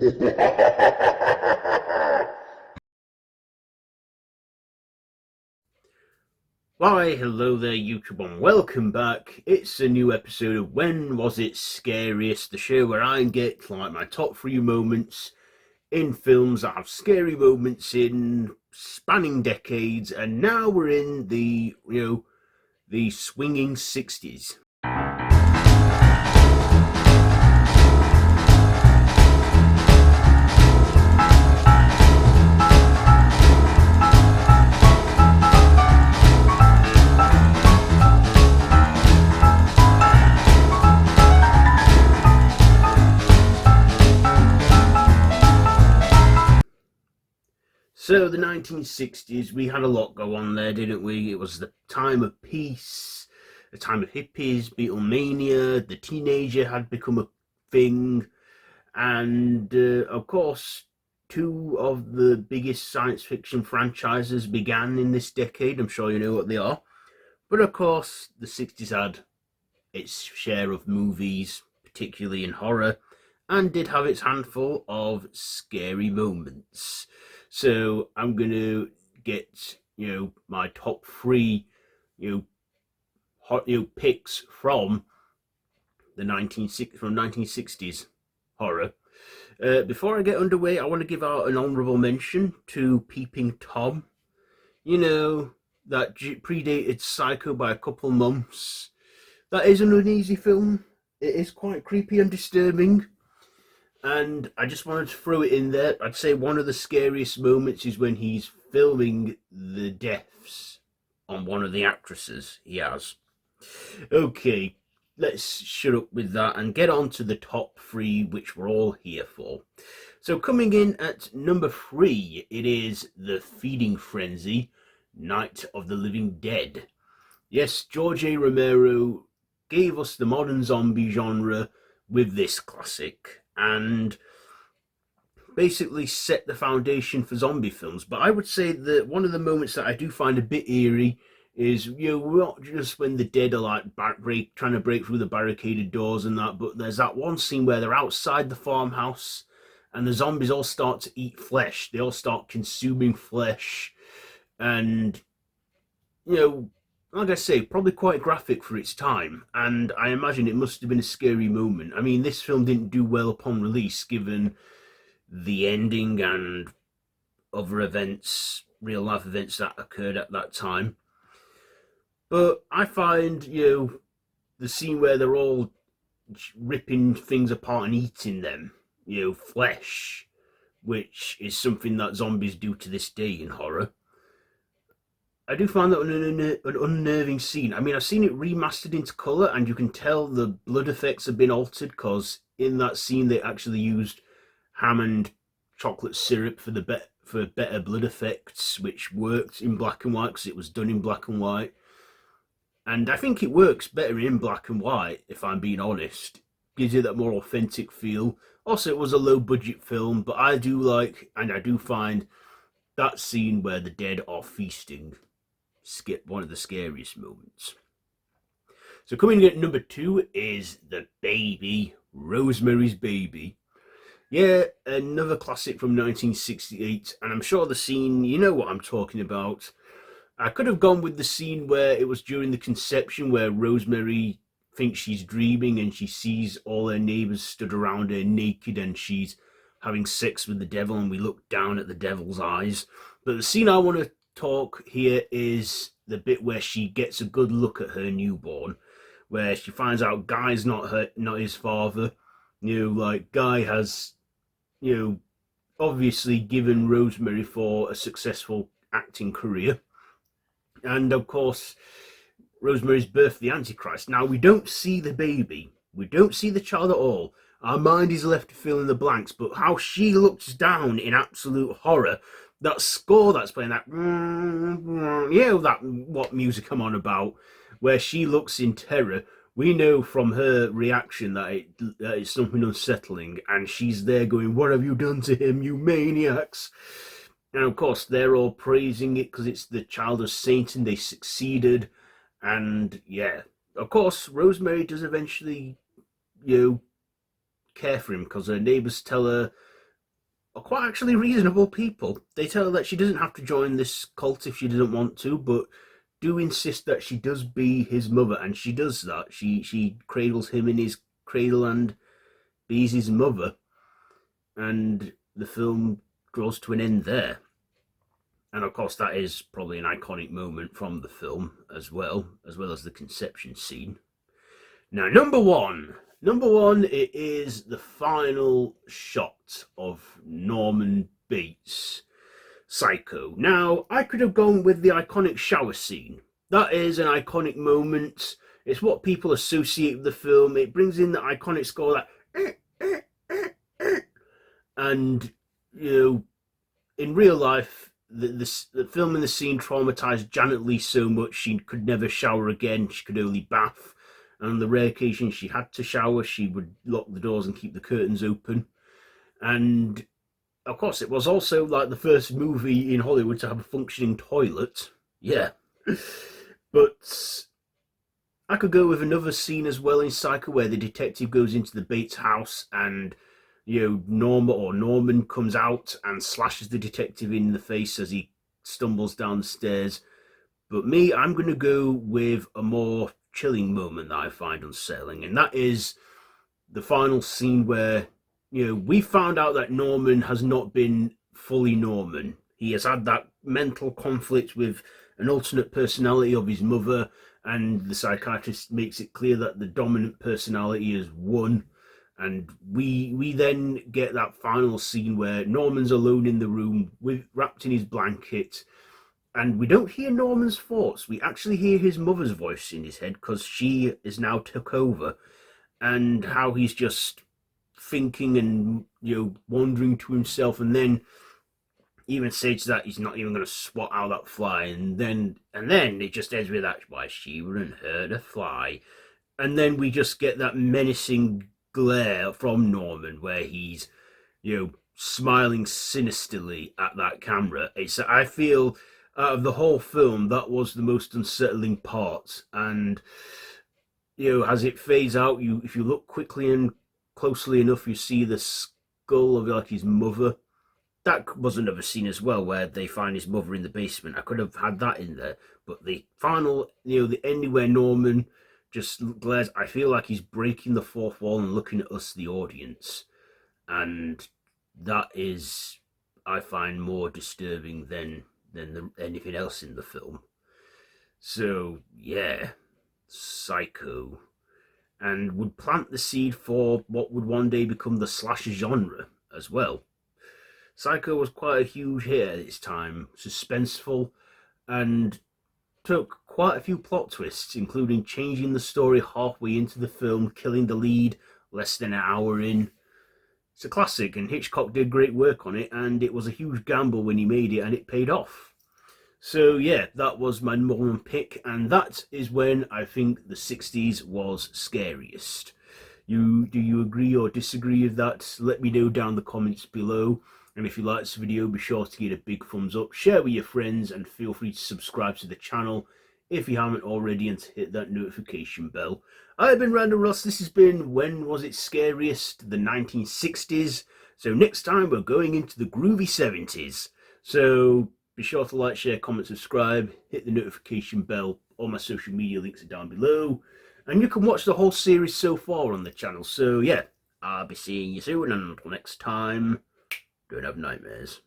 Why, hello there, YouTube, and welcome back. It's a new episode of When Was It Scariest, the show where I get like my top 3 moments in films that have scary moments in spanning decades, and now we're in the swinging 60s. So the 1960s, we had a lot go on there, didn't we? It was the time of peace, the time of hippies, Beatlemania, the teenager had become a thing, and of course, two of the biggest science fiction franchises began in this decade. I'm sure you know what they are. But of course, the 60s had its share of movies, particularly in horror, and did have its handful of scary moments. So I'm going to get my top three picks from the 1960s horror. Before I get underway, I want to give out an honourable mention to Peeping Tom. You know, that predated Psycho by a couple months. That is an uneasy film. It is quite creepy and disturbing. And I just wanted to throw it in there. I'd say one of the scariest moments is when he's filming the deaths on one of the actresses he has. Okay, let's shut up with that and get on to the top 3, which we're all here for. So coming in at number 3, it is The Feeding Frenzy, Night of the Living Dead. Yes, George A. Romero gave us the modern zombie genre with this classic and basically set the foundation for zombie films. But I would say that one of the moments that I do find a bit eerie is, not just when the dead are like trying to break through the barricaded doors and that, but there's that one scene where they're outside the farmhouse and the zombies all start to eat flesh. They all start consuming flesh, and like I say, probably quite graphic for its time, and I imagine it must have been a scary moment. I mean, this film didn't do well upon release, given the ending and other events, real life events that occurred at that time. But I find, the scene where they're all ripping things apart and eating them, flesh, which is something that zombies do to this day in horror. I do find that an unnerving scene. I mean, I've seen it remastered into colour, and you can tell the blood effects have been altered, because in that scene they actually used Hammond chocolate syrup for better blood effects, which worked in black and white because it was done in black and white. And I think it works better in black and white, if I'm being honest. Gives you that more authentic feel. Also, it was a low budget film, but I do like, and I do find, that scene where the dead are feasting one of the scariest moments. So coming in at number 2 is The Baby, Rosemary's Baby. Yeah, another classic from 1968, and I'm sure the scene, you know what I'm talking about. I could have gone with the scene where it was during the conception, where Rosemary thinks she's dreaming and she sees all her neighbours stood around her naked and she's having sex with the devil, and we look down at the devil's eyes. But the scene I want to talk here is the bit where she gets a good look at her newborn, where she finds out Guy's not his father. Like Guy has, obviously given Rosemary for a successful acting career, and of course Rosemary's birthed the Antichrist. Now we don't see the baby, we don't see the child at all. Our mind is left to fill in the blanks, but how she looks down in absolute horror, that score that's playing, that, that what music I'm on about, where she looks in terror, we know from her reaction that it's something unsettling, and she's there going, "What have you done to him, you maniacs?" And of course, they're all praising it because it's the child of Satan, they succeeded, and yeah. Of course, Rosemary does eventually, care for him, because her neighbours tell her are quite actually reasonable people. They tell her that she doesn't have to join this cult if she doesn't want to, but do insist that she does be his mother, and she does that. She cradles him in his cradle and be's his mother, and the film draws to an end there. And of course, that is probably an iconic moment from the film as well as the conception scene. Now, number one, it is the final shot of Norman Bates' Psycho. Now, I could have gone with the iconic shower scene. That is an iconic moment. It's what people associate with the film. It brings in the iconic score, that and, you know, in real life, the filming the scene traumatized Janet Leigh so much she could never shower again. She could only bath. And on the rare occasion she had to shower, she would lock the doors and keep the curtains open. And of course, it was also like the first movie in Hollywood to have a functioning toilet. Yeah. But I could go with another scene as well in Psycho where the detective goes into the Bates house and, you know, Norman comes out and slashes the detective in the face as he stumbles down the stairs. But me, I'm going to go with a more chilling moment that I find unsettling, and that is the final scene where, you know, we found out that Norman has not been fully Norman. He has had that mental conflict with an alternate personality of his mother, and the psychiatrist makes it clear that the dominant personality is won. And we then get that final scene where Norman's alone in the room, wrapped in his blanket, and we don't hear Norman's thoughts. We actually hear his mother's voice in his head because she is now took over, and how he's just thinking and, you know, wandering to himself, and then even says that he's not even going to swat out that fly, and then it just ends with that, why she wouldn't hurt a fly, and then we just get that menacing glare from Norman where he's, you know, smiling sinisterly at that camera. I feel out of the whole film, that was the most unsettling part. And, you know, as it fades out, if you look quickly and closely enough, you see the skull of like his mother. That was another scene as well where they find his mother in the basement. I could have had that in there, but the final, you know, the ending where Norman just glares, I feel like he's breaking the fourth wall and looking at us, the audience, and that is, I find, more disturbing than anything else in the film. So yeah, Psycho, and would plant the seed for what would one day become the slasher genre as well. Psycho was quite a huge hit at its time, suspenseful, and took quite a few plot twists, including changing the story halfway into the film, killing the lead less than an hour in. It's a classic, and Hitchcock did great work on it, and it was a huge gamble when he made it, and it paid off. So yeah, that was my number one pick, and that is when I think the 60s was scariest. Do you agree or disagree with that? Let me know down in the comments below. And if you like this video, be sure to give it a big thumbs up, share with your friends, and feel free to subscribe to the channel if you haven't already, and to hit that notification bell. I've been Random Ross. This has been When Was It Scariest? The 1960s. So next time we're going into the groovy 70s. So be sure to like, share, comment, subscribe, hit the notification bell. All my social media links are down below. And you can watch the whole series so far on the channel. So yeah, I'll be seeing you soon, and until next time, don't have nightmares.